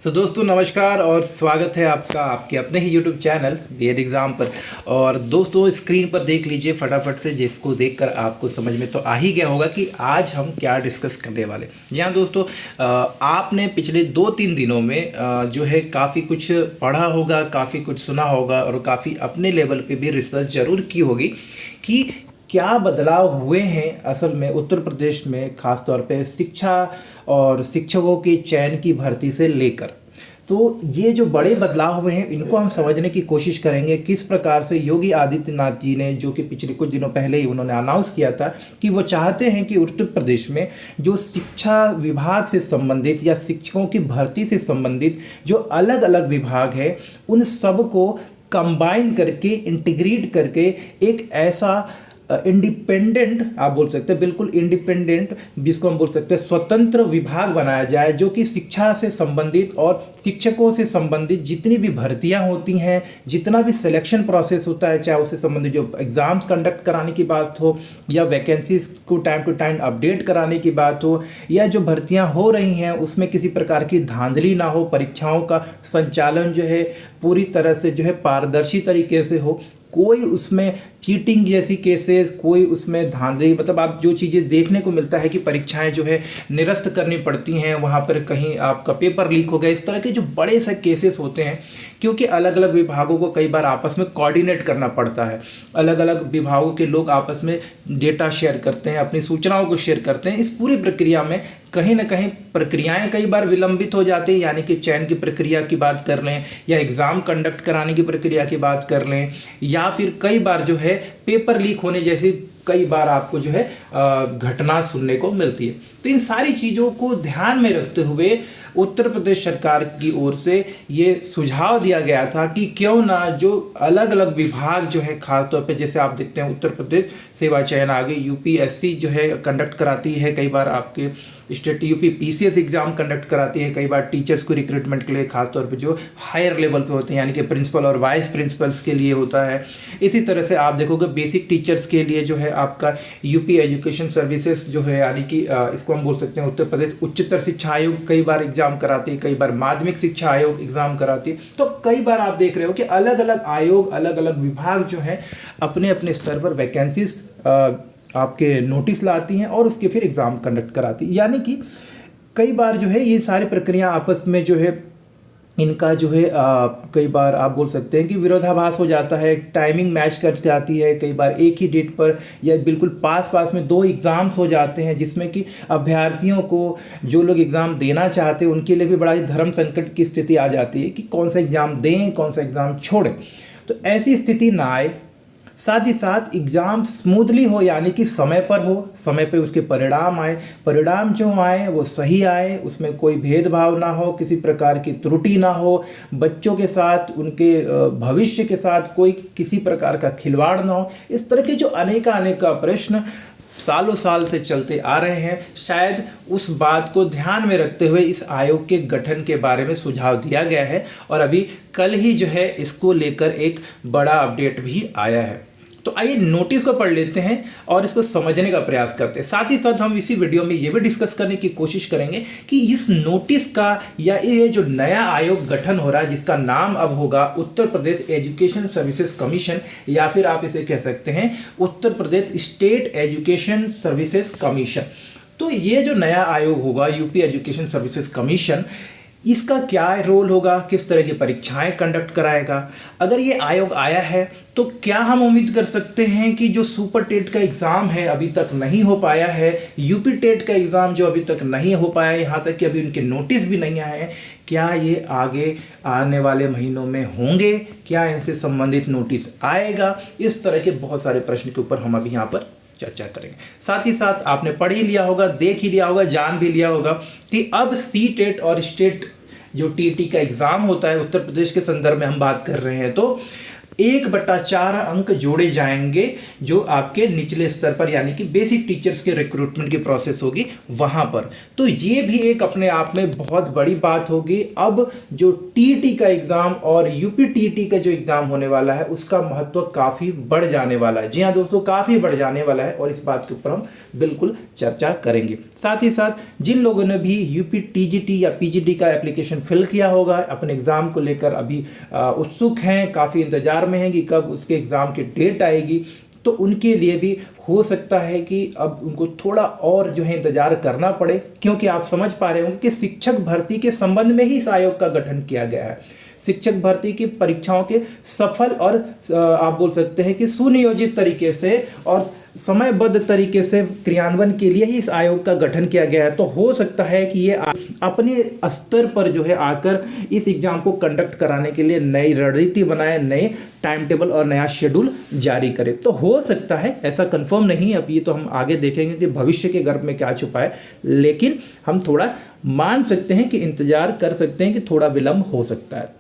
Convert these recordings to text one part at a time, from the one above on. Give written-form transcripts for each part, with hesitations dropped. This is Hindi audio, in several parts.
तो दोस्तों नमस्कार और स्वागत है आपका आपके अपने ही YouTube चैनल बीएड एग्ज़ाम पर। और दोस्तों स्क्रीन पर देख लीजिए फटाफट से, जिसको देखकर आपको समझ में तो आ ही गया होगा कि आज हम क्या डिस्कस करने वाले। जी हाँ दोस्तों, आपने पिछले 2-3 दिनों में जो है काफ़ी कुछ पढ़ा होगा, काफ़ी कुछ सुना होगा और काफ़ी अपने लेवल पे भी रिसर्च ज़रूर की होगी कि क्या बदलाव हुए हैं असल में उत्तर प्रदेश में, ख़ास तौर पे शिक्षा और शिक्षकों के चयन की भर्ती से लेकर। तो ये जो बड़े बदलाव हुए हैं इनको हम समझने की कोशिश करेंगे। किस प्रकार से योगी आदित्यनाथ जी ने, जो कि पिछले कुछ दिनों पहले ही उन्होंने अनाउंस किया था कि वो चाहते हैं कि उत्तर प्रदेश में जो शिक्षा विभाग से संबंधित या शिक्षकों की भर्ती से संबंधित जो अलग अलग विभाग है उन सब को कंबाइन करके, इंटीग्रेट करके एक ऐसा इंडिपेंडेंट, आप बोल सकते हैं बिल्कुल इंडिपेंडेंट, जिसको हम बोल सकते हैं स्वतंत्र विभाग बनाया जाए, जो कि शिक्षा से संबंधित और शिक्षकों से संबंधित जितनी भी भर्तियां होती हैं, जितना भी सिलेक्शन प्रोसेस होता है, चाहे उससे संबंधित जो एग्ज़ाम्स कंडक्ट कराने की बात हो या वैकेंसीज को टाइम टू टाइम अपडेट कराने की बात हो, या जो भर्तियां हो रही हैं उसमें किसी प्रकार की धांधली ना हो, परीक्षाओं का संचालन जो है पूरी तरह से जो है पारदर्शी तरीके से हो, कोई उसमें चीटिंग जैसी केसेस, कोई उसमें धांधली, मतलब आप जो चीज़ें देखने को मिलता है कि परीक्षाएं जो है निरस्त करनी पड़ती हैं, वहाँ पर कहीं आपका पेपर लीक हो गया, इस तरह के जो बड़े से केसेस होते हैं, क्योंकि अलग अलग विभागों को कई बार आपस में कोऑर्डिनेट करना पड़ता है। अलग अलग विभागों के लोग आपस में डेटा शेयर करते हैं, अपनी सूचनाओं को शेयर करते हैं। इस पूरी प्रक्रिया में कहीं ना कहीं प्रक्रियाएं कई बार विलंबित हो जाती हैं, यानी कि चयन की प्रक्रिया की बात कर लें या एग्ज़ाम कंडक्ट कराने की प्रक्रिया की बात कर लें, या फिर कई बार जो है पेपर लीक होने जैसी कई बार आपको जो है घटना सुनने को मिलती है। तो इन सारी चीज़ों को ध्यान में रखते हुए उत्तर प्रदेश सरकार की ओर से ये सुझाव दिया गया था कि क्यों ना जो अलग अलग विभाग जो है, खास तौर पे जैसे आप देखते हैं उत्तर प्रदेश सेवा चयन आगे यूपीएससी जो है कंडक्ट कराती है, कई बार आपके state UP PCS exam conduct कराती है, कई बार टीचर्स को रिक्रूटमेंट के लिए, खास तौर पे जो हायर लेवल पे होते हैं, यानी कि प्रिंसिपल और वाइस प्रिंसिपल्स के लिए होता है। इसी तरह से आप देखोगे बेसिक टीचर्स के लिए जो है आपका यूपी एजुकेशन सर्विसेज जो है, यानी कि इसको हम बोल सकते हैं उत्तर प्रदेश उच्चतर शिक्षा आयोग कई बार एग्जाम कराती है, कई बार माध्यमिक शिक्षा आयोग एग्जाम कराती है। तो कई बार आप देख रहे हो कि अलग अलग आयोग, अलग अलग विभाग जो है अपने अपने स्तर पर वैकेंसीज आपके नोटिस लाती हैं और उसके फिर एग्ज़ाम कंडक्ट कराती है। यानी कि कई बार जो है ये सारी प्रक्रिया आपस में जो है इनका जो है कई बार आप बोल सकते हैं कि विरोधाभास हो जाता है, टाइमिंग मैच कर जाती है, कई बार एक ही डेट पर या बिल्कुल पास पास में 2 एग्ज़ाम्स हो जाते हैं, जिसमें कि अभ्यर्थियों को, जो लोग एग्ज़ाम देना चाहते हैं उनके लिए भी बड़ा ही धर्म संकट की स्थिति आ जाती है कि कौन सा एग्ज़ाम दें, कौन सा एग्ज़ाम छोड़ें। तो ऐसी स्थिति ना आए, साथ ही साथ एग्ज़ाम स्मूथली हो, यानी कि समय पर हो, समय पे उसके परिणाम आए, परिणाम जो आए वो सही आए, उसमें कोई भेदभाव ना हो, किसी प्रकार की त्रुटि ना हो, बच्चों के साथ, उनके भविष्य के साथ कोई किसी प्रकार का खिलवाड़ ना हो। इस तरह के जो अनेका प्रश्न सालों साल से चलते आ रहे हैं, शायद उस बात को ध्यान में रखते हुए इस आयोग के गठन के बारे में सुझाव दिया गया है और अभी कल ही जो है इसको लेकर एक बड़ा अपडेट भी आया है। तो आइए नोटिस को पढ़ लेते हैं और इसको समझने का प्रयास करते हैं। साथ ही साथ हम इसी वीडियो में ये भी डिस्कस करने की कोशिश करेंगे कि इस नोटिस का या ये जो नया आयोग गठन हो रहा है, जिसका नाम अब होगा Uttar Pradesh education services commission, या फिर आप इसे कह सकते हैं Uttar Pradesh state education services commission. तो ये जो नया आयोग होगा यूपी एजुकेशन सर्विसेज कमीशन, इसका क्या रोल होगा, किस तरह की परीक्षाएं कंडक्ट कराएगा, अगर ये आयोग आया है तो क्या हम उम्मीद कर सकते हैं कि जो सुपर टेट का एग्ज़ाम है अभी तक नहीं हो पाया है, यूपी टेट का एग्ज़ाम जो अभी तक नहीं हो पाया, यहाँ तक कि अभी उनके नोटिस भी नहीं आए हैं, क्या ये आगे आने वाले महीनों में होंगे, क्या इनसे संबंधित नोटिस आएगा? इस तरह के बहुत सारे प्रश्न के ऊपर हम अभी यहाँ पर चर्चा करेंगे। साथ ही साथ आपने पढ़ ही लिया होगा, देख ही लिया होगा, जान भी लिया होगा कि अब सी टेट और स्टेट जो टीटी का एग्ज़ाम होता है उत्तर प्रदेश के संदर्भ में हम बात कर रहे हैं, तो 1/4 अंक जोड़े जाएंगे जो आपके निचले स्तर पर यानी कि बेसिक टीचर्स के रिक्रूटमेंट की प्रोसेस होगी वहां पर। तो ये भी एक अपने आप में बहुत बड़ी बात होगी। अब जो टीईटी का एग्जाम और यूपी टीईटी का जो एग्जाम होने वाला है उसका महत्व काफी बढ़ जाने वाला है। जी हाँ दोस्तों, काफी बढ़ जाने वाला है और इस बात के ऊपर हम बिल्कुल चर्चा करेंगे। साथ ही साथ जिन लोगों ने भी यूपी टीजीटी या पीजीटी का एप्लीकेशन फिल किया होगा, अपने एग्जाम को लेकर अभी उत्सुक हैं, काफी इंतजार में हैं कि कब उसके एग्जाम की डेट आएगी, तो उनके लिए भी हो सकता है कि अब उनको थोड़ा और जो है इंतजार करना पड़े, क्योंकि आप समझ पा रहे होंगे कि शिक्षक भर्ती के संबंध में ही इस आयोग का गठन किया गया है। शिक्षक भर्ती की परीक्षाओं के सफल और आप बोल सकते हैं कि सुनियोजित तरीके से और समयबद्ध तरीके से क्रियान्वयन के लिए ही इस आयोग का गठन किया गया है। तो हो सकता है कि ये अपने स्तर पर जो है आकर इस एग्जाम को कंडक्ट कराने के लिए नई रणनीति बनाए, नए टाइम टेबल और नया शेड्यूल जारी करे। तो हो सकता है, ऐसा कंफर्म नहीं है, अब ये तो हम आगे देखेंगे कि भविष्य के गर्भ में क्या छुपा है, लेकिन हम थोड़ा मान सकते हैं कि इंतजार कर सकते हैं कि थोड़ा विलंब हो सकता है।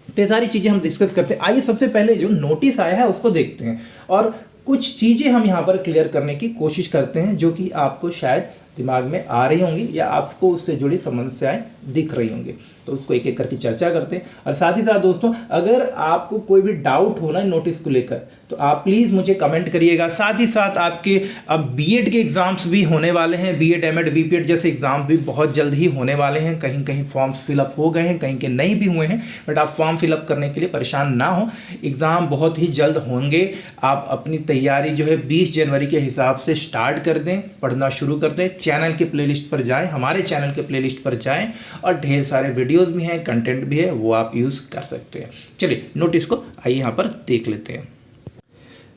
तो ये सारी चीज़ें हम डिस्कस करते हैं। आइए सबसे पहले जो नोटिस आया है उसको देखते हैं और कुछ चीज़ें हम यहाँ पर क्लियर करने की कोशिश करते हैं जो कि आपको शायद दिमाग में आ रही होंगी या आपको उससे जुड़ी समस्याएं दिख रही होंगी। तो उसको एक एक करके चर्चा करते हैं। और साथ ही साथ दोस्तों, अगर आपको कोई भी डाउट हो ना नोटिस को लेकर तो आप प्लीज़ मुझे कमेंट करिएगा। साथ ही साथ आपके अब बीएड के एग्ज़ाम्स भी होने वाले हैं, बीएड एमएड बीपीएड जैसे एग्ज़ाम भी बहुत जल्द ही होने वाले हैं। कहीं कहीं फॉर्म्स फिलअप हो गए हैं, कहीं के नहीं भी हुए हैं, बट आप फॉर्म फिलअप करने के लिए परेशान ना हो, एग्ज़ाम बहुत ही जल्द होंगे। आप अपनी तैयारी जो है 20 जनवरी के हिसाब से स्टार्ट कर दें, पढ़ना शुरू कर दें। चैनल के प्लेलिस्ट पर जाएं, हमारे चैनल के प्लेलिस्ट पर जाएं और ढेर सारे वीडियोस भी हैं, कंटेंट भी है, वो आप यूज़ कर सकते हैं। चलिए नोटिस को आइए यहाँ पर देख लेते हैं।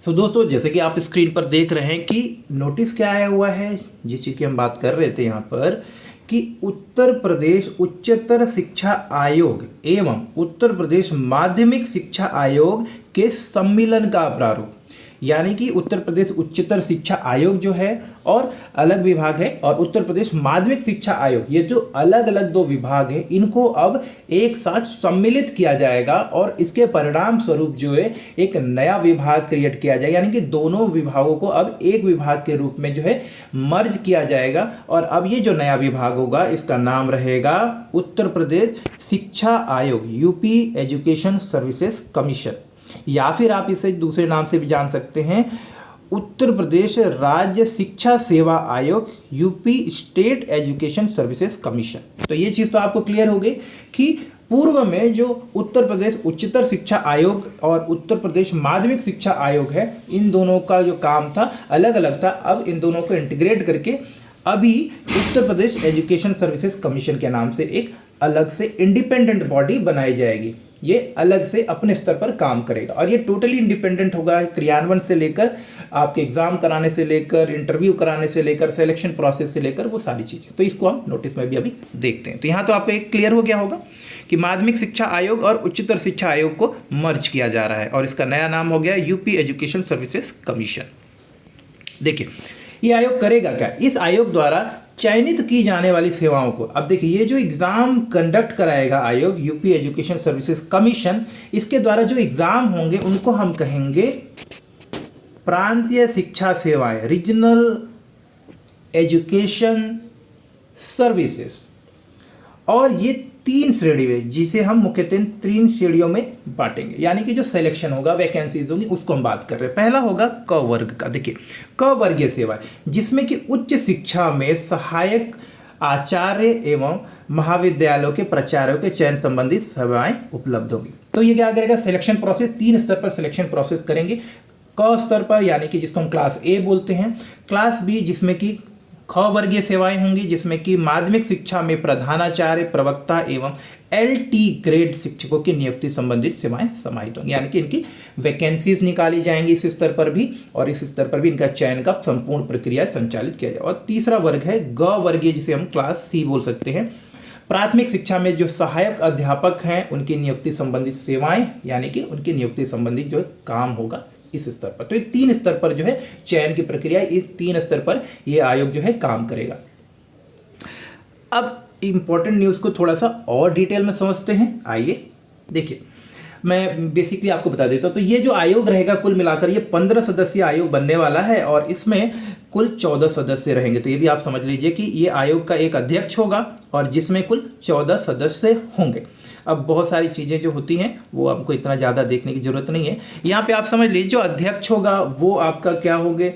तो दोस्तों, जैसे कि आप स्क्रीन पर देख रहे हैं कि नोटिस क्या आया हुआ है, जिस चीज़ की हम बात कर रहे थे यहाँ पर कि उत्तर प्रदेश उच्चतर शिक्षा आयोग एवं उत्तर प्रदेश माध्यमिक शिक्षा आयोग के सम्मिलन का प्रारूप, यानी कि उत्तर प्रदेश उच्चतर शिक्षा आयोग जो है और अलग विभाग है, और उत्तर प्रदेश माध्यमिक शिक्षा आयोग, ये जो अलग अलग दो विभाग हैं, इनको अब एक साथ सम्मिलित किया जाएगा और इसके परिणाम स्वरूप जो है एक नया विभाग क्रिएट किया जाएगा। यानी कि दोनों विभागों को अब एक विभाग के रूप में जो है मर्ज किया जाएगा। और अब ये जो नया विभाग होगा इसका नाम रहेगा उत्तर प्रदेश शिक्षा आयोग, यूपी एजुकेशन सर्विसेज कमीशन, या फिर आप इसे दूसरे नाम से भी जान सकते हैं उत्तर प्रदेश राज्य शिक्षा सेवा आयोग, UP state education services commission. तो ये चीज़ तो आपको क्लियर हो गई कि पूर्व में जो उत्तर प्रदेश उच्चतर शिक्षा आयोग और उत्तर प्रदेश माध्यमिक शिक्षा आयोग है, इन दोनों का जो काम था अलग अलग था। अब इन दोनों को इंटीग्रेट करके अभी Uttar Pradesh education services commission के नाम से एक अलग से इंडिपेंडेंट बॉडी बनाई जाएगी। ये अलग से अपने स्तर पर काम करेगा और ये टोटली इंडिपेंडेंट होगा, क्रियान्वयन से लेकर आपके एग्जाम कराने से लेकर इंटरव्यू कराने से लेकर सिलेक्शन प्रोसेस से लेकर वो सारी चीज़ें। तो इसको हम नोटिस में भी अभी देखते हैं। तो यहाँ तो आपको एक क्लियर हो गया होगा कि माध्यमिक शिक्षा आयोग और उच्चतर शिक्षा आयोग को मर्ज किया जा रहा है और इसका नया नाम हो गया यूपी एजुकेशन सर्विसेज कमीशन। देखिए ये आयोग करेगा क्या, इस आयोग द्वारा चयनित की जाने वाली सेवाओं को, अब देखिए ये जो एग्ज़ाम कंडक्ट कराएगा आयोग यूपी एजुकेशन सर्विसेज कमीशन, इसके द्वारा जो एग्ज़ाम होंगे उनको हम कहेंगे प्रांतीय शिक्षा सेवाएं, रीजनल एजुकेशन सर्विसेज। और ये 3 श्रेणी में, जिसे हम मुख्यतः 3 श्रेणियों में बांटेंगे, यानी कि जो सिलेक्शन होगा, वैकेंसीज होंगी, उसको हम बात कर रहे हैं। पहला होगा क वर्ग का। देखिए क वर्गीय सेवाएं, जिसमें कि उच्च शिक्षा में सहायक आचार्य एवं महाविद्यालयों के प्राचार्यों के चयन संबंधी सेवाएं उपलब्ध होंगी। तो ये क्या करेगा, सिलेक्शन प्रोसेस 3 स्तर पर सिलेक्शन प्रोसेस करेंगे। क स्तर पर यानी कि जिसको हम क्लास ए बोलते हैं, क्लास बी जिसमें कि ख वर्गीय सेवाएं होंगी, जिसमें कि माध्यमिक शिक्षा में प्रधानाचार्य, प्रवक्ता एवं LT ग्रेड शिक्षकों की नियुक्ति संबंधित सेवाएं समाहित होंगी, यानी कि इनकी वैकेंसीज निकाली जाएंगी इस स्तर पर भी, और इस स्तर पर भी इनका चयन का संपूर्ण प्रक्रिया संचालित किया जाए। और तीसरा वर्ग है ग वर्गीय, जिसे हम क्लास सी बोल सकते हैं। प्राथमिक शिक्षा में जो सहायक अध्यापक हैं उनकी नियुक्ति संबंधित सेवाएं, यानी कि उनकी नियुक्ति संबंधित जो काम होगा इस स्तर पर। तो ये 3 स्तर पर जो है चयन की प्रक्रिया, इस 3 स्तर पर ये आयोग जो है काम करेगा। अब इंपॉर्टेंट न्यूज़ को थोड़ा सा और डिटेल में समझते हैं। आइए देखिए, मैं बेसिकली आपको बता देता हूँ। तो ये जो आयोग रहेगा कुल मिलाकर ये 15 सदस्यीय आयोग बनने वाला है और इसमें कुल 14 सदस्य रहेंगे। तो ये भी आप समझ लीजिए कि ये आयोग का एक अध्यक्ष होगा और जिसमें कुल 14 सदस्य होंगे। अब बहुत सारी चीज़ें जो होती हैं वो आपको इतना ज़्यादा देखने की ज़रूरत नहीं है। यहाँ पे आप समझ लीजिए जो अध्यक्ष होगा वो आपका क्या होगे,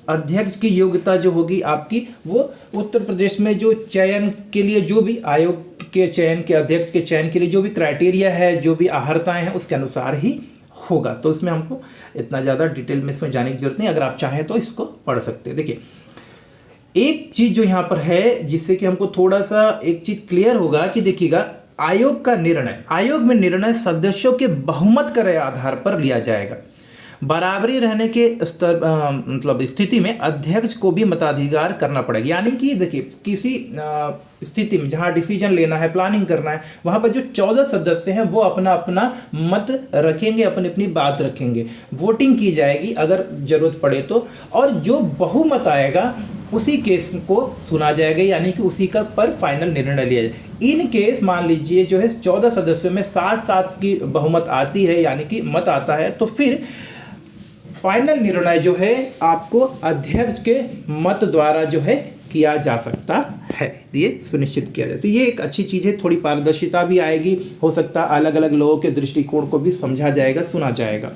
अध्यक्ष की योग्यता जो होगी आपकी वो उत्तर प्रदेश में जो चयन के लिए जो भी आयोग के चयन के अध्यक्ष के चयन के लिए जो भी क्राइटेरिया है, जो भी अहर्ताएँ हैं उसके अनुसार ही होगा। तो इसमें हमको इतना ज़्यादा डिटेल में इसमें जाने की जरूरत नहीं, अगर आप चाहें तो इसको पढ़ सकते हैं। देखिए एक चीज़ जो यहाँ पर है जिससे कि हमको थोड़ा सा एक चीज़ क्लियर होगा कि देखिएगा आयोग का निर्णय, आयोग में निर्णय सदस्यों के बहुमत के आधार पर लिया जाएगा। बराबरी रहने के स्तर मतलब स्थिति में अध्यक्ष को भी मताधिकार करना पड़ेगा। यानी कि देखिए किसी स्थिति में जहां डिसीजन लेना है, प्लानिंग करना है, वहां पर जो 14 सदस्य हैं वो अपना अपना मत रखेंगे, अपनी अपनी बात रखेंगे, वोटिंग की जाएगी अगर जरूरत पड़े तो, और जो बहुमत आएगा उसी केस को सुना जाएगा, यानी कि उसी का पर फाइनल निर्णय लिया जाए। इन केस मान लीजिए जो है 14 सदस्यों में 7-7 की बहुमत आती है, यानी कि मत आता है, तो फिर फाइनल निर्णय जो है आपको अध्यक्ष के मत द्वारा जो है किया जा सकता है, ये सुनिश्चित किया जाए। तो ये एक अच्छी चीज़ है, थोड़ी पारदर्शिता भी आएगी, हो सकता है अलग अलग लोगों के दृष्टिकोण को भी समझा जाएगा, सुना जाएगा।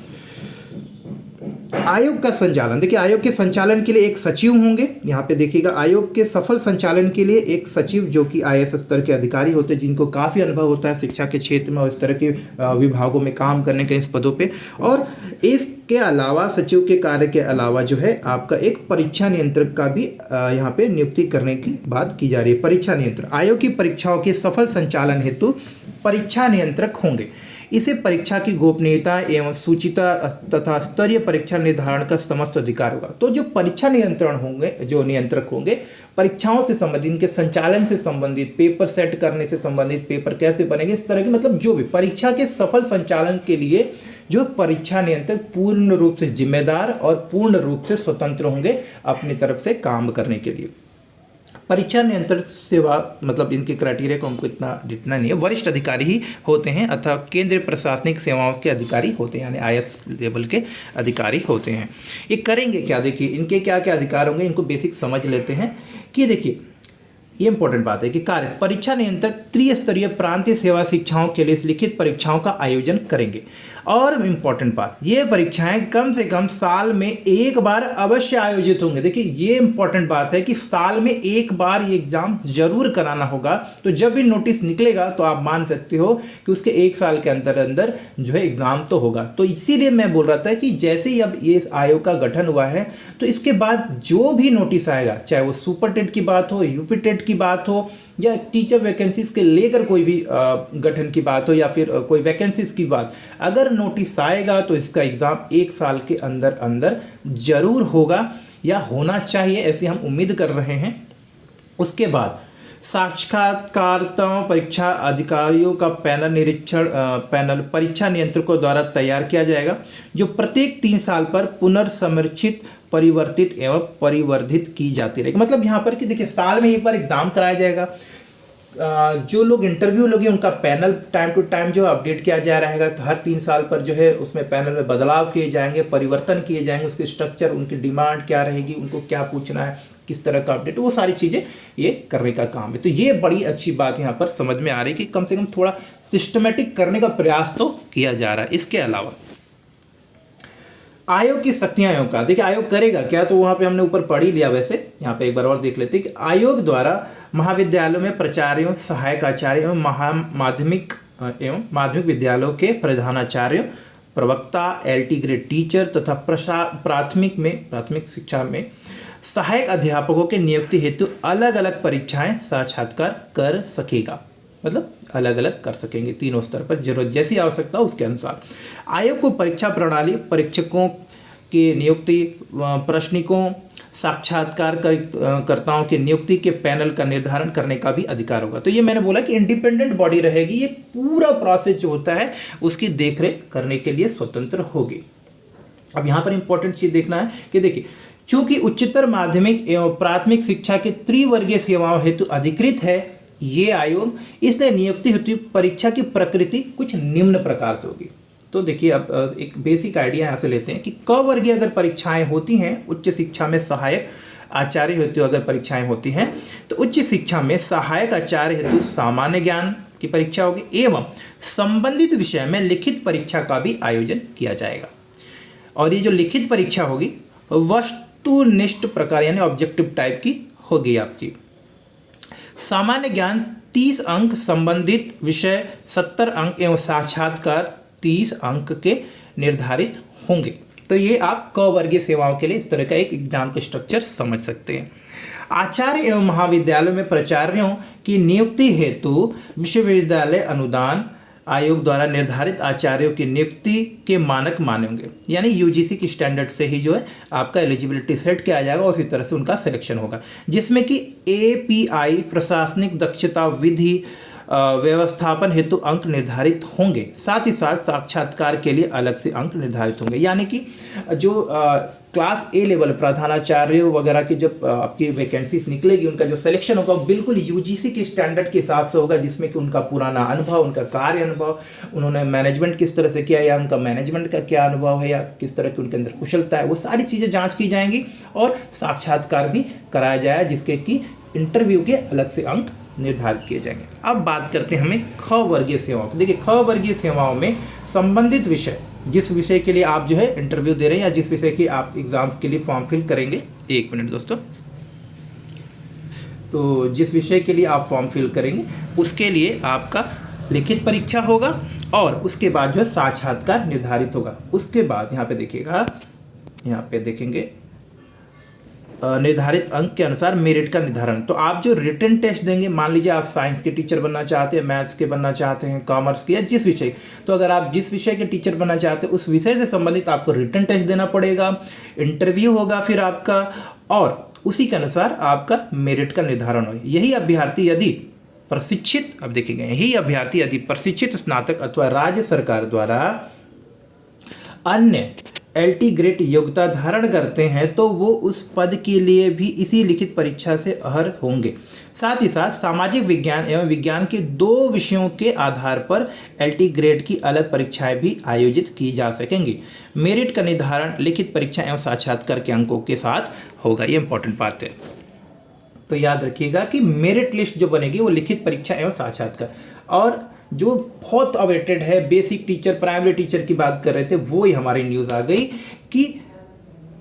आयोग का संचालन, देखिए आयोग के संचालन के लिए एक सचिव होंगे। यहाँ पे देखिएगा आयोग के सफल संचालन के लिए एक सचिव जो कि IAS स्तर के अधिकारी होते हैं, जिनको काफ़ी अनुभव होता है शिक्षा के क्षेत्र में और इस तरह के विभागों में काम करने के इस पदों पे। और इसके अलावा सचिव के कार्य के अलावा जो है आपका एक परीक्षा नियंत्रक का भी यहाँ पे नियुक्ति करने की बात की जा रही है। परीक्षा नियंत्रक आयोग की परीक्षाओं के सफल संचालन हेतु परीक्षा नियंत्रक होंगे। इसे परीक्षा की गोपनीयता एवं सूचिता तथा स्तरीय परीक्षा निर्धारण का समस्त अधिकार होगा। तो जो परीक्षा नियंत्रण होंगे, जो नियंत्रक होंगे, परीक्षाओं से संबंधित, इनके संचालन से संबंधित, पेपर सेट करने से संबंधित, पेपर कैसे बनेंगे, इस तरह की मतलब जो भी परीक्षा के सफल संचालन के लिए जो परीक्षा नियंत्रक पूर्ण रूप से जिम्मेदार और पूर्ण रूप से स्वतंत्र होंगे अपनी तरफ से काम करने के लिए। परीक्षा नियंत्रण सेवा मतलब इनके क्राइटेरिया को हमको इतना जितना नहीं है, वरिष्ठ अधिकारी ही होते हैं अथवा केंद्रीय प्रशासनिक सेवाओं के अधिकारी होते हैं, यानी IAS लेवल के अधिकारी होते हैं। ये करेंगे क्या, देखिए इनके क्या क्या अधिकार होंगे, इनको बेसिक समझ लेते हैं। कि देखिए ये इंपॉर्टेंट बात है कि कार्य परीक्षा नियंत्रक त्रिस्तरीय प्रांतीय सेवा शिक्षाओं के लिए लिखित परीक्षाओं का आयोजन करेंगे। और इम्पॉर्टेंट बात, ये परीक्षाएं कम से कम साल में एक बार अवश्य आयोजित होंगे। देखिए ये इंपॉर्टेंट बात है कि साल में एक बार ये एग्जाम जरूर कराना होगा। तो जब भी नोटिस निकलेगा तो आप मान सकते हो कि उसके एक साल के अंदर अंदर जो है एग्जाम तो होगा। तो इसीलिए मैं बोल रहा था कि जैसे ही अब ये आयोग का गठन हुआ है तो इसके बाद जो भी नोटिस आएगा, चाहे वो सुपर टेट की बात हो, यूपी टेट की बात हो, या टीचर वैकेंसीज के लेकर कोई भी गठन की बात हो, या फिर कोई वैकेंसीज की बात, अगर नोटिस आएगा तो इसका एग्ज़ाम एक साल के अंदर अंदर जरूर होगा या होना चाहिए, ऐसी हम उम्मीद कर रहे हैं। उसके बाद साक्षात्कारताओं परीक्षा अधिकारियों का पैनल परीक्षा नियंत्रकों द्वारा तैयार किया जाएगा, जो प्रत्येक 3 साल पर पुनर्समर्थित, परिवर्तित एवं परिवर्धित की जाती रहेगी। मतलब यहाँ पर कि देखिए साल में एक बार एग्जाम कराया जाएगा, जो लोग इंटरव्यू लोगे उनका पैनल टाइम टू टाइम जो अपडेट किया जा रहेगा। हर 3 साल पर जो है उसमें पैनल में बदलाव किए जाएंगे, परिवर्तन किए जाएंगे, उसके स्ट्रक्चर, उनकी डिमांड क्या रहेगी, उनको क्या पूछना है, किस तरह का अपडेट, वो सारी चीज़ें ये करने का काम है। तो ये बड़ी अच्छी बात यहाँ पर समझ में आ रही है कि कम से कम थोड़ा सिस्टमेटिक करने का प्रयास तो किया जा रहा है। इसके अलावा आयोग की शक्तियां आयोग का, देखिए आयोग करेगा क्या, तो वहाँ पे हमने ऊपर पढ़ ही लिया। वैसे यहाँ पे एक बार और देख लेते हैं कि आयोग द्वारा महाविद्यालयों में प्राचार्यों, सहायक आचार्यों एवं माध्यमिक विद्यालयों के प्रधानाचार्यों, प्रवक्ता, LT ग्रेड टीचर तथा प्राथमिक शिक्षा में सहायक अध्यापकों के नियुक्ति हेतु अलग अलग परीक्षाएं साक्षात्कार कर सकेगा। मतलब अलग अलग कर सकेंगे तीनों स्तर पर, जरूरत जैसी आवश्यकता उसके अनुसार। आयोग को परीक्षा प्रणाली, परीक्षकों की नियुक्ति, प्रश्निकों, साक्षात्कारकर्ताओं की नियुक्ति के पैनल का निर्धारण करने का भी अधिकार होगा। तो ये मैंने बोला कि इंडिपेंडेंट बॉडी रहेगी, ये पूरा प्रोसेस जो होता है उसकी देखरेख करने के लिए स्वतंत्र होगी। अब यहाँ पर इंपॉर्टेंट चीज़ देखना है कि देखिए चूंकि उच्चतर माध्यमिक एवं प्राथमिक शिक्षा के त्रिवर्गीय सेवाओं हेतु अधिकृत है ये आयोग, इसलिए नियुक्ति हेतु परीक्षा की प्रकृति कुछ निम्न प्रकार से होगी। तो देखिए अब एक बेसिक आइडिया यहाँ से लेते हैं कि क वर्गीय अगर परीक्षाएं होती हैं, उच्च शिक्षा में सहायक आचार्य हेतु अगर परीक्षाएं होती हैं तो उच्च शिक्षा में सहायक आचार्य हेतु सामान्य ज्ञान की परीक्षा होगी एवं संबंधित विषय में लिखित परीक्षा का भी आयोजन किया जाएगा। और ये जो लिखित परीक्षा होगी वस्तुनिष्ठ प्रकार यानी ऑब्जेक्टिव टाइप की होगी आपकी। सामान्य ज्ञान 30 अंक, संबंधित विषय 70 अंक एवं साक्षात्कार 30 अंक के निर्धारित होंगे। तो ये आप क वर्गीय सेवाओं के लिए इस तरह का एक एग्जाम का स्ट्रक्चर समझ सकते हैं। आचार्य एवं महाविद्यालयों में प्राचार्यों की नियुक्ति हेतु विश्वविद्यालय अनुदान आयोग द्वारा निर्धारित आचार्यों की नियुक्ति के मानक माने होंगे, यानी यूजीसी की स्टैंडर्ड से ही जो है आपका एलिजिबिलिटी सेट किया जाएगा और उसी तरह से उनका सिलेक्शन होगा, जिसमें कि एपीआई प्रशासनिक दक्षता विधि व्यवस्थापन हेतु अंक निर्धारित होंगे। साथ ही साथ साक्षात्कार के लिए अलग से अंक निर्धारित होंगे, यानी कि जो क्लास ए लेवल प्रधानाचार्य वगैरह की जब आपकी वैकेंसीज निकलेगी उनका जो सिलेक्शन होगा बिल्कुल यूजीसी के स्टैंडर्ड के हिसाब से होगा, जिसमें कि उनका पुराना अनुभव, उनका कार्य अनुभव, उन्होंने मैनेजमेंट किस तरह से किया या उनका मैनेजमेंट का क्या अनुभव है या किस तरह की उनके अंदर कुशलता है, वो सारी चीज़ें जाँच की जाएंगी और साक्षात्कार भी कराया जाए, जिसके कि इंटरव्यू के अलग से अंक निर्धारित किए जाएंगे। अब बात करते हैं हमें ख वर्गीय सेवाओं की। देखिए ख वर्गीय सेवाओं में संबंधित विषय, जिस विषय के लिए आप जो है इंटरव्यू दे रहे हैं या जिस विषय की आप एग्जाम के लिए फॉर्म फिल करेंगे, एक मिनट दोस्तों, तो जिस विषय के लिए आप फॉर्म फिल करेंगे उसके लिए आपका लिखित परीक्षा होगा और उसके बाद जो है साक्षात्कार निर्धारित होगा। उसके बाद यहाँ पे देखिएगा, यहाँ पे देखेंगे निर्धारित अंक के अनुसार मेरिट का निर्धारण। तो आप जो रिटन टेस्ट देंगे, मान लीजिए आप साइंस के टीचर बनना चाहते हैं, मैथ्स के बनना चाहते हैं, कॉमर्स के या जिस विषय, तो अगर आप जिस विषय के टीचर बनना चाहते हैं उस विषय से संबंधित आपको रिटन टेस्ट देना पड़ेगा, इंटरव्यू होगा फिर आपका, और उसी के अनुसार आपका मेरिट का निर्धारण हो। यही अभ्यर्थी यदि प्रशिक्षित, अब देखिएगा, यही अभ्यर्थी यदि प्रशिक्षित स्नातक अथवा राज्य सरकार द्वारा अन्य एलटी ग्रेड योग्यता धारण करते हैं तो वो उस पद के लिए भी इसी लिखित परीक्षा से अर्ह होंगे। साथ ही साथ सामाजिक विज्ञान एवं विज्ञान के 2 विषयों के आधार पर एलटी ग्रेड की अलग परीक्षाएं भी आयोजित की जा सकेंगी। मेरिट का निर्धारण लिखित परीक्षा एवं साक्षात्कार के अंकों के साथ होगा। ये इंपॉर्टेंट बात है, तो याद रखिएगा कि मेरिट लिस्ट जो बनेगी वो लिखित परीक्षा एवं साक्षात्कार, और जो बहुत अवेटेड है बेसिक टीचर, प्राइमरी टीचर की बात कर रहे थे, वो ही हमारी न्यूज़ आ गई कि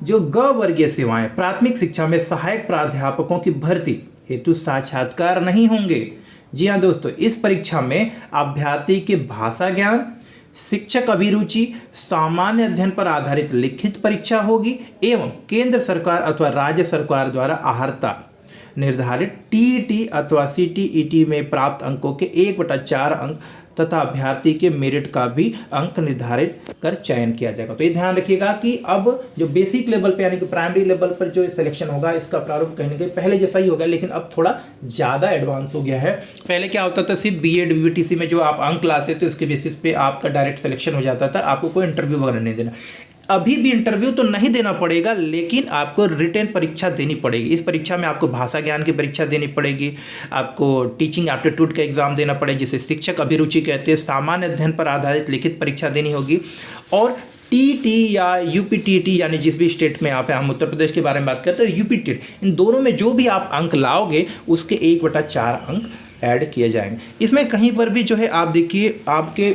जो ग वर्गीय सेवाएं प्राथमिक शिक्षा में सहायक प्राध्यापकों की भर्ती हेतु साक्षात्कार नहीं होंगे। जी हाँ दोस्तों, इस परीक्षा में अभ्यर्थी के भाषा ज्ञान, शिक्षक अभिरुचि, सामान्य अध्ययन पर आधारित लिखित परीक्षा होगी एवं केंद्र सरकार अथवा राज्य सरकार द्वारा आहर्ता निर्धारित टीईटी अथवा सीटीईटी में प्राप्त अंकों के 1/4 अंक तथा अभ्यर्थी के मेरिट का भी अंक निर्धारित कर चयन किया जाएगा। तो ये ध्यान रखिएगा कि अब जो बेसिक लेवल पे यानी कि प्राइमरी लेवल पर जो सिलेक्शन होगा इसका प्रारूप कहीं ना कहीं पहले जैसा ही होगा, लेकिन अब थोड़ा ज़्यादा एडवांस हो गया है। पहले क्या होता था, सिर्फ बीएड बीटीसी में जो आप अंक लाते थे उसके बेसिस पे आपका डायरेक्ट सिलेक्शन हो जाता था, आपको कोई इंटरव्यू वगैरह नहीं देना। अभी भी इंटरव्यू तो नहीं देना पड़ेगा, लेकिन आपको रिटेन परीक्षा देनी पड़ेगी। इस परीक्षा में आपको भाषा ज्ञान की परीक्षा देनी पड़ेगी, आपको टीचिंग एप्टीट्यूड का एग्जाम देना पड़ेगा जिसे शिक्षक अभिरुचि कहते हैं, सामान्य अध्ययन पर आधारित लिखित परीक्षा देनी होगी, और टीटी या यूपीटीटी यानी जिस भी स्टेट में आप हैं, हम उत्तर प्रदेश के बारे में बात करते हैं, यूपीटीटी, इन दोनों में जो भी आप अंक लाओगे उसके 1/4 अंक ऐड किए जाएंगे। इसमें कहीं पर भी जो है आप देखिए आपके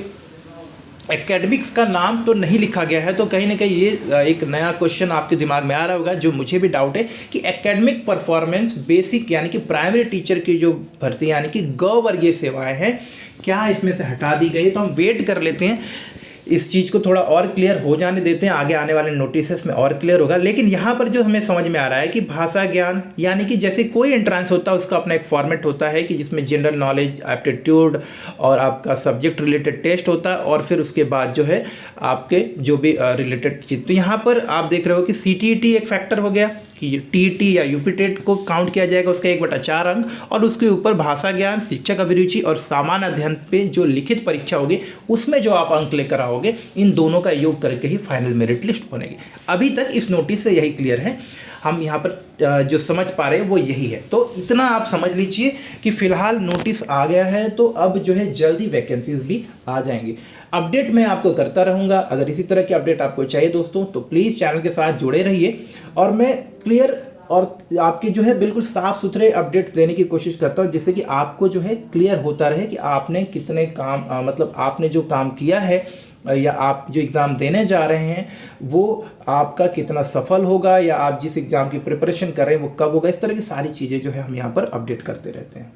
एकेडमिक्स का नाम तो नहीं लिखा गया है, तो कहीं ना कहीं ये एक नया क्वेश्चन आपके दिमाग में आ रहा होगा, जो मुझे भी डाउट है कि एकेडमिक परफॉर्मेंस बेसिक यानी कि प्राइमरी टीचर की जो भर्ती यानी कि ग वर्गीय सेवाएं हैं, क्या इसमें से हटा दी गई। तो हम वेट कर लेते हैं, इस चीज़ को थोड़ा और क्लियर हो जाने देते हैं, आगे आने वाले नोटिस में और क्लियर होगा। लेकिन यहाँ पर जो हमें समझ में आ रहा है कि भाषा ज्ञान यानी कि जैसे कोई एंट्रांस होता है उसका अपना एक फॉर्मेट होता है कि जिसमें जनरल नॉलेज, एप्टीट्यूड और आपका सब्जेक्ट रिलेटेड टेस्ट होता है, और फिर उसके बाद जो है आपके जो भी रिलेटेड चीज़। तो यहाँ पर आप देख रहे हो कि सीटीईटी एक फैक्टर हो गया कि टीईटी या यूपीटेट को काउंट किया जाएगा, उसका 1/4 अंक, और उसके ऊपर भाषा ज्ञान, शिक्षक अभिरुचि और सामान्य अध्ययन पे जो लिखित परीक्षा होगी उसमें जो आप अंक लेकर आओगे, इन दोनों का योग करके ही फाइनल मेरिट लिस्ट बनेगी। अभी तक इस नोटिस से यही क्लियर है। हम यहाँ पर जो समझ पा रहे हैं वो यही है। तो इतना आप समझ लीजिए कि फ़िलहाल नोटिस आ गया है, तो अब जो है जल्दी वैकेंसीज भी आ जाएंगी। अपडेट मैं आपको करता रहूँगा। अगर इसी तरह की अपडेट आपको चाहिए दोस्तों तो प्लीज़ चैनल के साथ जुड़े रहिए, और मैं क्लियर और आपके जो है बिल्कुल साफ़ सुथरे अपडेट्स देने की कोशिश करता हूँ, जिससे कि आपको जो है क्लियर होता रहे कि आपने कितने काम मतलब आपने जो काम किया है या आप जो एग्ज़ाम देने जा रहे हैं वो आपका कितना सफल होगा, या आप जिस एग्ज़ाम की प्रिपरेशन कर रहे हैं वो कब होगा। इस तरह की सारी चीज़ें जो है हम यहाँ पर अपडेट करते रहते हैं।